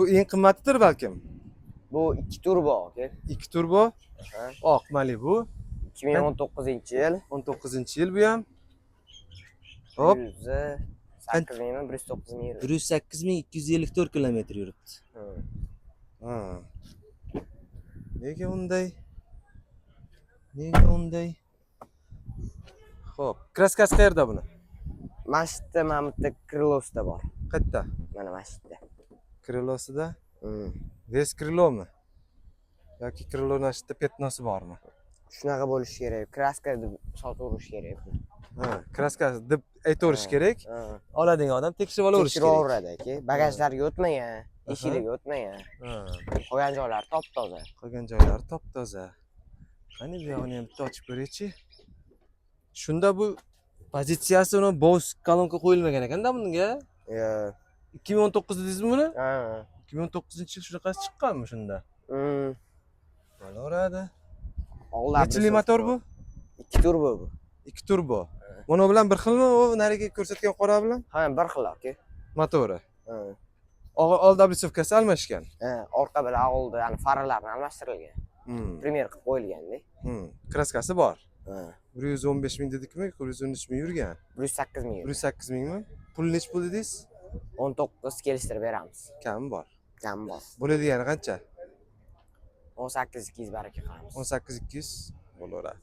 Bu eng qimmatidir balkim. Bu 2 turbo aka. 2 turbo. Oq Malibu. 2019-yil. 19-yil bu ham. Hop. 108 ming, 109 ming yuribdi. 108.254 kilometr yuribdi. Ha. Nega unday? Nega unday? Xo'p, kraskasi qayerda buni? Mashitda, mana bu yerda krilosida bor. Qayerda? Mana mashitda. Krilosida? Ves krilomi? Yoki krilo nashitda petnosi bormi? Shunaqa bo'lishi kerak. Kraska deb sotuverish kerak. Ha, kraskasi deb aytaverish kerak. Oladigan odam tekshirib olaverish kerak. Tekshiraveradi aka. Bagajlarga o'tmagan, eshigiga o'tmagan. Qolgan joylari top-toza. Qolgan joylari top-toza. Qani bu yog'ini ham bitta ochib ko'raychi. Shunda bu pozitsiyasi uni Bose kolonka qo'yilmagan ekanda bunga. 2019 dedingizmi buni? Ha. 2009-yil shunaqasi chiqqanmi shunda? Bo'laveradi. Necha Nechli motor bu? 2 turbo bu. 2 turbo. Mana bilan bir xilmi u nariga ko'rsatgan qora bilan? Ha, bir xil aka. Motori. Old oblisovkasi almashgan. Orqa bilan oldi, ya'ni faralarni almashtirilgan. Primer qilib qo'yilganda. Kraskasi bor. 115 ming dedikmi? 113 ming yurgan. 108 ming. 108 mingmi? Pul nech pul dedingiz? 19 kelishtirib beramiz. Kami bor. Kam bor. Bo'ladigani qancha? 18 200 baraka qilamiz. 18 200 bo'laveradi.